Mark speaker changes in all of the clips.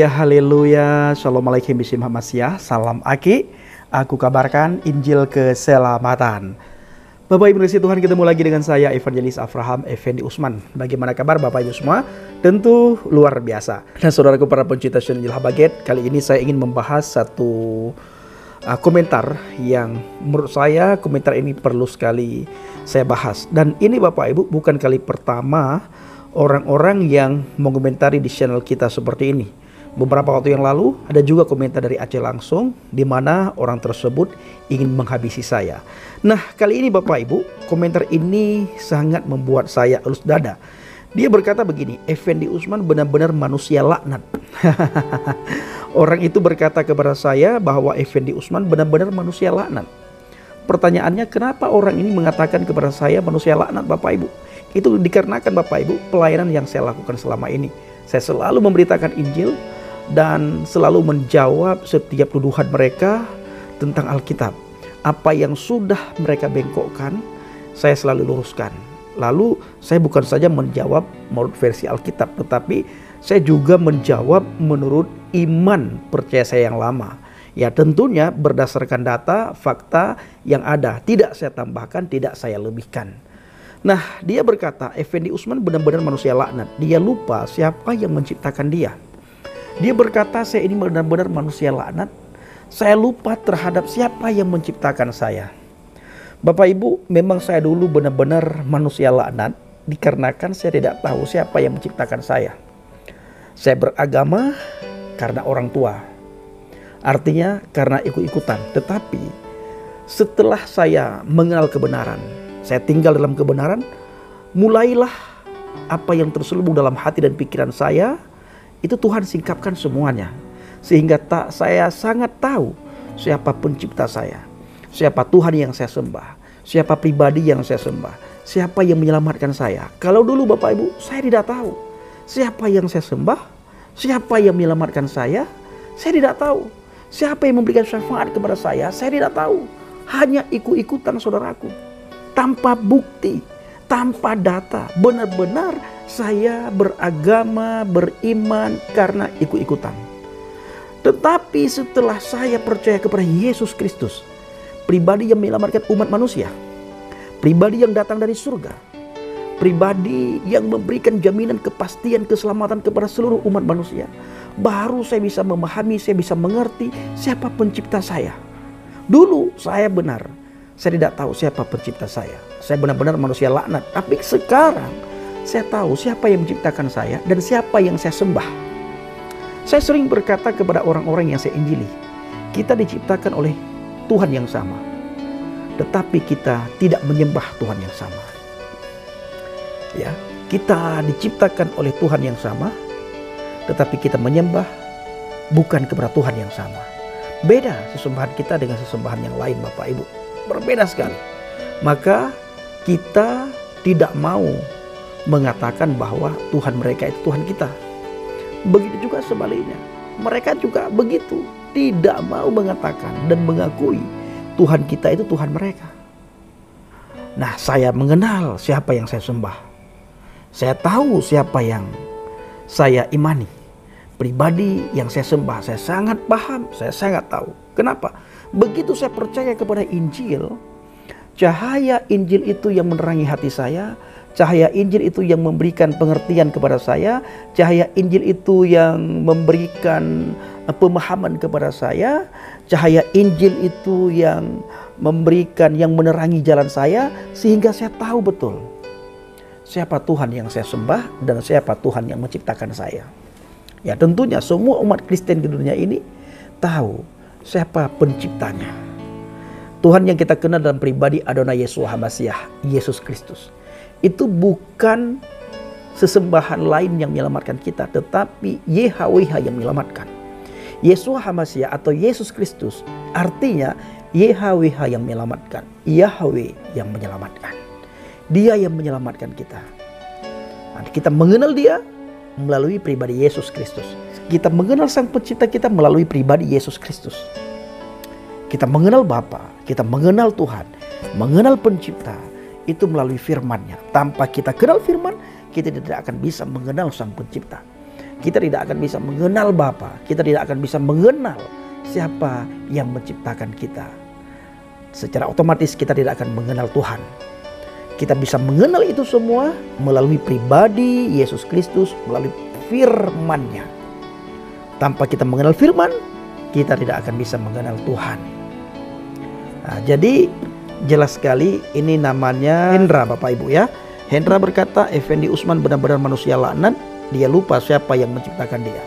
Speaker 1: Haleluya. Assalamualaikum Bishim Hamasyah. Salam Aki. Aku kabarkan Injil keselamatan. Bapak Ibu kasih Tuhan, ketemu lagi dengan saya Evangelis Avraham Effendi Usman. Bagaimana kabar Bapak Ibu semua? Tentu luar biasa. Dan saudaraku para pencinta Injil Habaget, kali ini saya ingin membahas satu komentar yang menurut saya komentar ini perlu sekali saya bahas. Dan ini Bapak Ibu bukan kali pertama orang-orang yang mengomentari di channel kita seperti ini. Beberapa waktu yang lalu ada juga komentar dari Aceh langsung, di mana orang tersebut ingin menghabisi saya. Nah, kali ini Bapak Ibu, komentar ini sangat membuat saya elus dada. Dia berkata begini, Effendi Usman benar-benar manusia laknat. Orang itu berkata kepada saya bahwa Effendi Usman benar-benar manusia laknat. Pertanyaannya, kenapa orang ini mengatakan kepada saya manusia laknat Bapak Ibu? Itu dikarenakan Bapak Ibu pelayanan yang saya lakukan selama ini. Saya selalu memberitakan Injil dan selalu menjawab setiap tuduhan mereka tentang Alkitab. Apa yang sudah mereka bengkokkan, saya selalu luruskan. Lalu saya bukan saja menjawab menurut versi Alkitab, tetapi saya juga menjawab menurut iman percaya saya yang lama. Ya tentunya berdasarkan data, fakta yang ada. Tidak saya tambahkan, tidak saya lebihkan. Nah, dia berkata, Effendi Usman benar-benar manusia laknat. Dia lupa siapa yang menciptakan dia. Dia berkata, saya ini benar-benar manusia laknat. Saya lupa terhadap siapa yang menciptakan saya. Bapak Ibu, memang saya dulu benar-benar manusia laknat dikarenakan saya tidak tahu siapa yang menciptakan saya. Saya beragama karena orang tua. Artinya karena ikut-ikutan. Tetapi setelah saya mengenal kebenaran, saya tinggal dalam kebenaran, mulailah apa yang terselubung dalam hati dan pikiran saya, itu Tuhan singkapkan semuanya. Sehingga saya sangat tahu siapa pencipta saya, siapa Tuhan yang saya sembah, siapa pribadi yang saya sembah, siapa yang menyelamatkan saya. Kalau dulu Bapak Ibu, saya tidak tahu siapa yang saya sembah, siapa yang menyelamatkan saya tidak tahu. Siapa yang memberikan syafaat kepada saya tidak tahu. Hanya ikut-ikutan saudaraku. Tanpa bukti, tanpa data. Benar-benar saya beragama, beriman karena ikut-ikutan. Tetapi setelah saya percaya kepada Yesus Kristus, pribadi yang menyelamatkan umat manusia, pribadi yang datang dari surga, pribadi yang memberikan jaminan kepastian keselamatan kepada seluruh umat manusia, baru saya bisa memahami, saya bisa mengerti siapa pencipta saya. Dulu saya tidak tahu siapa pencipta saya. Saya benar-benar manusia laknat. Tapi sekarang saya tahu siapa yang menciptakan saya dan siapa yang saya sembah. Saya sering berkata kepada orang-orang yang saya injili, kita diciptakan oleh Tuhan yang sama, tetapi kita tidak menyembah Tuhan yang sama. Ya, kita diciptakan oleh Tuhan yang sama, tetapi kita menyembah bukan kepada Tuhan yang sama. Beda sesembahan kita dengan sesembahan yang lain Bapak Ibu. Berbeda sekali. Maka kita tidak mau mengatakan bahwa Tuhan mereka itu Tuhan kita. Begitu juga sebaliknya. Mereka juga begitu. Tidak mau mengatakan dan mengakui Tuhan kita itu Tuhan mereka. Nah, saya mengenal siapa yang saya sembah. Saya tahu siapa yang saya imani. Pribadi yang saya sembah, saya sangat paham, saya sangat tahu. Kenapa? Begitu saya percaya kepada Injil, cahaya Injil itu yang menerangi hati saya, cahaya Injil itu yang memberikan pengertian kepada saya, cahaya Injil itu yang memberikan pemahaman kepada saya, cahaya Injil itu yang memberikan, yang menerangi jalan saya, sehingga saya tahu betul siapa Tuhan yang saya sembah dan siapa Tuhan yang menciptakan saya. Ya tentunya semua umat Kristen di dunia ini tahu siapa penciptanya. Tuhan yang kita kenal dalam pribadi Adonai Yeshua HaMashiach, Yesus Kristus. Itu bukan sesembahan lain yang menyelamatkan kita, tetapi YHWH yang menyelamatkan. Yeshua HaMashiach atau Yesus Kristus artinya YHWH yang menyelamatkan, Yahweh yang menyelamatkan. Dia yang menyelamatkan kita. Nah, kita mengenal dia melalui pribadi Yesus Kristus. Kita mengenal Sang Pencipta kita melalui pribadi Yesus Kristus. Kita mengenal Bapa, kita mengenal Tuhan, mengenal Pencipta itu melalui firman-Nya. Tanpa kita kenal firman, kita tidak akan bisa mengenal Sang Pencipta. kita tidak akan bisa mengenal Bapa, kita tidak akan bisa mengenal siapa yang menciptakan kita. Secara otomatis kita tidak akan mengenal Tuhan. Kita bisa mengenal itu semua melalui pribadi Yesus Kristus, melalui firman-Nya. Tanpa kita mengenal firman, kita tidak akan bisa mengenal Tuhan. Nah, jadi jelas sekali ini namanya Hendra, Bapak Ibu ya. Hendra berkata, Effendi Usman benar-benar manusia laknat, dia lupa siapa yang menciptakan dia.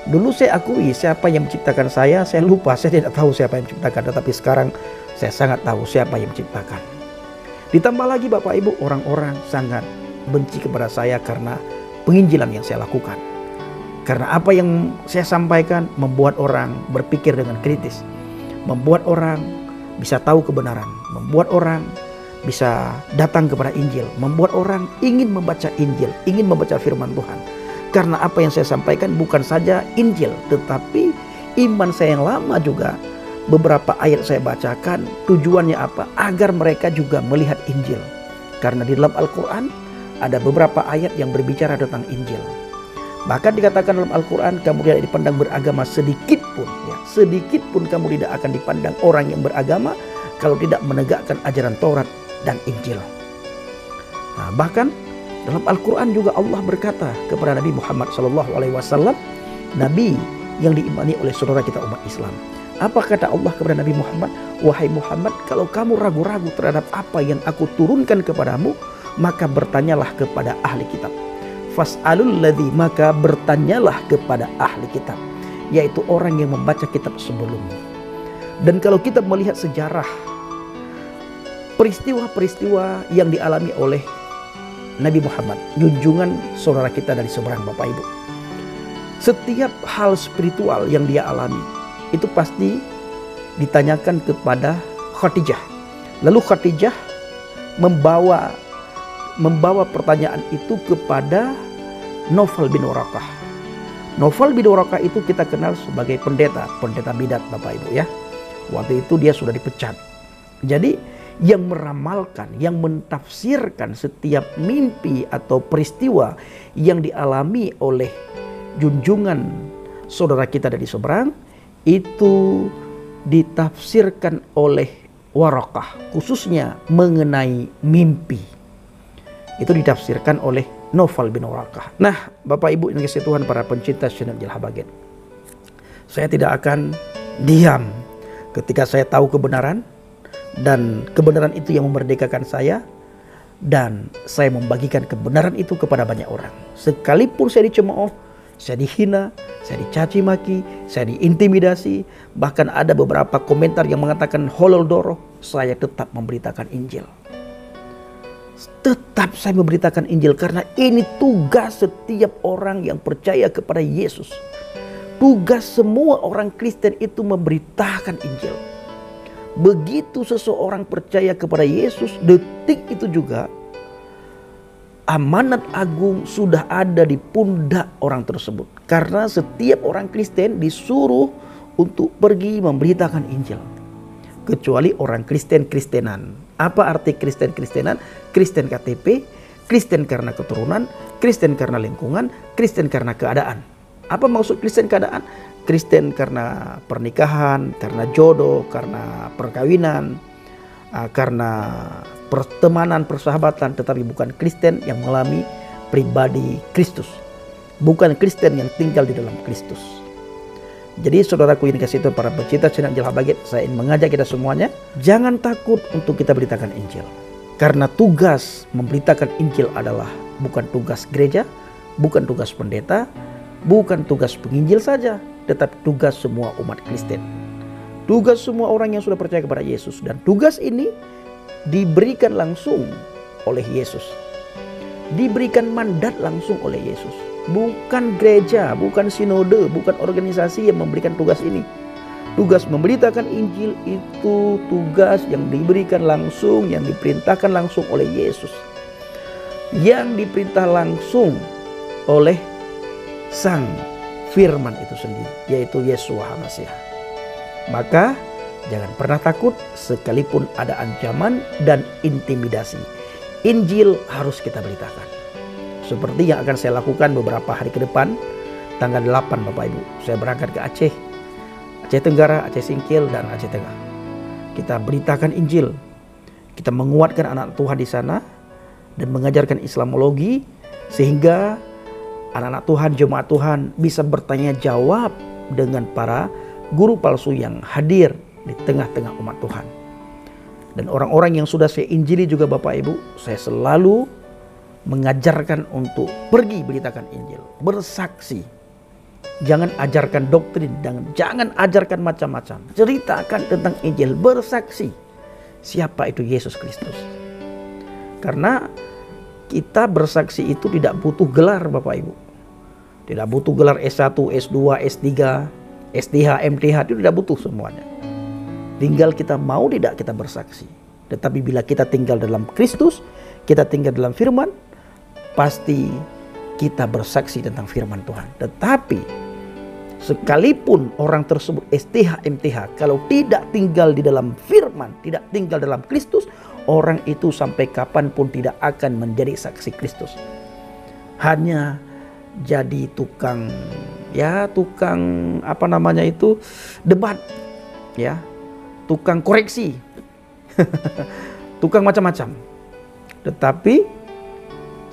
Speaker 1: Dulu saya akui siapa yang menciptakan saya lupa, saya tidak tahu siapa yang menciptakan. Tetapi sekarang saya sangat tahu siapa yang menciptakan. Ditambah lagi Bapak Ibu, orang-orang sangat benci kepada saya karena penginjilan yang saya lakukan. Karena apa yang saya sampaikan membuat orang berpikir dengan kritis. Membuat orang bisa tahu kebenaran. Membuat orang bisa datang kepada Injil. Membuat orang ingin membaca Injil, ingin membaca firman Tuhan. Karena apa yang saya sampaikan bukan saja Injil, tetapi iman saya yang lama juga. Beberapa ayat saya bacakan, tujuannya apa? Agar mereka juga melihat Injil. Karena di dalam Al-Quran ada beberapa ayat yang berbicara tentang Injil. Bahkan dikatakan dalam Al-Quran, kamu tidak dipandang beragama sedikit pun. Ya, sedikit pun kamu tidak akan dipandang orang yang beragama kalau tidak menegakkan ajaran Taurat dan Injil. Nah, bahkan dalam Al-Quran juga Allah berkata kepada Nabi Muhammad SAW, Nabi yang diimani oleh saudara kita umat Islam. Apa kata Allah kepada Nabi Muhammad? Wahai Muhammad, kalau kamu ragu-ragu terhadap apa yang aku turunkan kepadamu, maka bertanyalah kepada ahli kitab. Fas'alul ladzi, maka bertanyalah kepada ahli kitab, yaitu orang yang membaca kitab sebelumnya. Dan kalau kita melihat sejarah peristiwa-peristiwa yang dialami oleh Nabi Muhammad, junjungan saudara kita dari seberang Bapak Ibu, setiap hal spiritual yang dia alami itu pasti ditanyakan kepada Khadijah. Lalu Khadijah membawa pertanyaan itu kepada Naufal bin Waraqah. Naufal bin Waraqah itu kita kenal sebagai pendeta bidat Bapak Ibu ya. Waktu itu dia sudah dipecat. Jadi yang meramalkan, yang mentafsirkan setiap mimpi atau peristiwa yang dialami oleh junjungan saudara kita dari seberang, itu ditafsirkan oleh Waraqah, khususnya mengenai mimpi. Itu ditafsirkan oleh Naufal bin Waraqah. Nah, Bapak Ibu yang dikasihi Tuhan, para pencinta channel Jelha Baget, saya tidak akan diam ketika saya tahu kebenaran, dan kebenaran itu yang memerdekakan saya, dan saya membagikan kebenaran itu kepada banyak orang. Sekalipun saya dicemooh, saya dihina, saya dicaci maki, saya diintimidasi, bahkan ada beberapa komentar yang mengatakan holol doroh, saya tetap memberitakan Injil. Tetap saya memberitakan Injil karena ini tugas setiap orang yang percaya kepada Yesus. Tugas semua orang Kristen itu memberitakan Injil. Begitu seseorang percaya kepada Yesus, detik itu juga amanat agung sudah ada di pundak orang tersebut. Karena setiap orang Kristen disuruh untuk pergi memberitakan Injil. Kecuali orang Kristen-Kristenan. Apa arti Kristen-Kristenan? Kristen KTP, Kristen karena keturunan, Kristen karena lingkungan, Kristen karena keadaan. Apa maksud Kristen keadaan? Kristen karena pernikahan, karena jodoh, karena perkawinan, karena pertemanan, persahabatan, tetapi bukan Kristen yang mengalami pribadi Kristus. Bukan Kristen yang tinggal di dalam Kristus. Jadi saudaraku yang dikasihi Tuhan, para pencinta channel Jelha Baget, saya ingin mengajak kita semuanya, jangan takut untuk kita beritakan Injil. Karena tugas memberitakan Injil adalah bukan tugas gereja, bukan tugas pendeta, bukan tugas penginjil saja, tetapi tugas semua umat Kristen. Tugas semua orang yang sudah percaya kepada Yesus. Dan tugas ini diberikan langsung oleh Yesus. Diberikan mandat langsung oleh Yesus. Bukan gereja, bukan sinode, bukan organisasi yang memberikan tugas ini. Tugas memberitakan Injil itu tugas yang diberikan langsung, yang diperintahkan langsung oleh Yesus. Yang diperintah langsung oleh Sang Firman itu sendiri, yaitu Yeshua HaMashiach. Maka jangan pernah takut sekalipun ada ancaman dan intimidasi. Injil harus kita beritakan. Seperti yang akan saya lakukan beberapa hari ke depan. Tanggal 8 Bapak Ibu, saya berangkat ke Aceh. Aceh Tenggara, Aceh Singkil, dan Aceh Tengah. Kita beritakan Injil. Kita menguatkan anak Tuhan di sana dan mengajarkan Islamologi sehingga anak-anak Tuhan, jemaat Tuhan bisa bertanya jawab dengan para guru palsu yang hadir di tengah-tengah umat Tuhan. Dan orang-orang yang sudah saya injili juga Bapak Ibu, saya selalu mengajarkan untuk pergi beritakan Injil, bersaksi. Jangan ajarkan doktrin dan jangan ajarkan macam-macam. Ceritakan tentang Injil, bersaksi siapa itu Yesus Kristus. Karena kita bersaksi itu tidak butuh gelar Bapak Ibu. Tidak butuh gelar S1, S2, S3, STH, MTH, itu tidak butuh semuanya. Tinggal kita mau tidak kita bersaksi. Tetapi bila kita tinggal dalam Kristus, kita tinggal dalam firman, pasti kita bersaksi tentang firman Tuhan. Tetapi sekalipun orang tersebut STH, MTH, kalau tidak tinggal di dalam firman, tidak tinggal dalam Kristus, orang itu sampai kapanpun tidak akan menjadi saksi Kristus. Hanya jadi tukang debat, ya, tukang koreksi, tukang macam-macam. Tetapi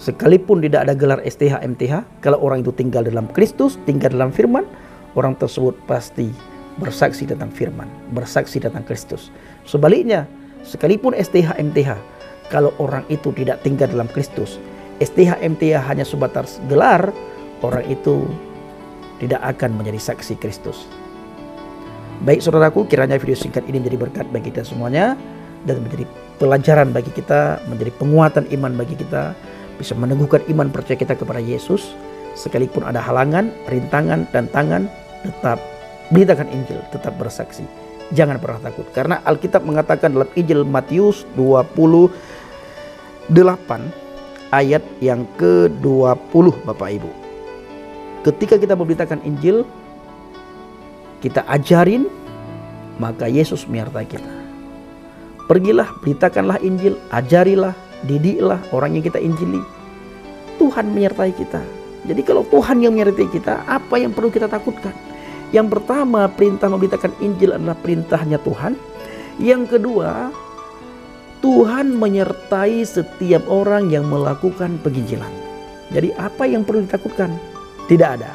Speaker 1: sekalipun tidak ada gelar STH, MTH, kalau orang itu tinggal dalam Kristus, tinggal dalam firman, orang tersebut pasti bersaksi tentang firman, bersaksi tentang Kristus. Sebaliknya, sekalipun STH, MTH, kalau orang itu tidak tinggal dalam Kristus, STH, MTH hanya sebatas gelar, orang itu tidak akan menjadi saksi Kristus. Baik saudaraku, kiranya video singkat ini menjadi berkat bagi kita semuanya dan menjadi pelajaran bagi kita, menjadi penguatan iman bagi kita, bisa meneguhkan iman percaya kita kepada Yesus. Sekalipun ada halangan, rintangan, dan tangan, tetap beritakan Injil, tetap bersaksi. Jangan pernah takut. Karena Alkitab mengatakan dalam Injil Matius 28 ayat yang ke-20 Bapak Ibu. Ketika kita memberitakan Injil, kita ajarin, maka Yesus menyertai kita. Pergilah, beritakanlah Injil, ajarilah, didiklah orang yang kita injili. Tuhan menyertai kita. Jadi kalau Tuhan yang menyertai kita, apa yang perlu kita takutkan? Yang pertama, perintah memberitakan Injil adalah perintahnya Tuhan. Yang kedua, Tuhan menyertai setiap orang yang melakukan penginjilan. Jadi apa yang perlu ditakutkan? Tidak ada.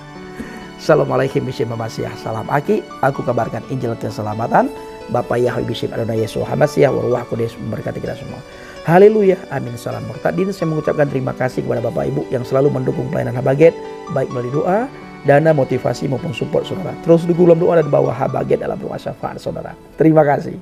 Speaker 1: Assalamualaikum warahmatullahi wabarakatuh. Salam Aki, aku kabarkan Injil keselamatan. Bapak Yahweh Bishim Adonai Yesus Hamasiah Waruah Kudus memberkati kita semua. Haleluya, amin, salam murtadin. Saya mengucapkan terima kasih kepada Bapak Ibu yang selalu mendukung pelayanan Habaget, baik melalui doa, dana, motivasi maupun support saudara. Terus dukung dalam doa dan bawa Habaget dalam doa syafaat saudara. Terima kasih.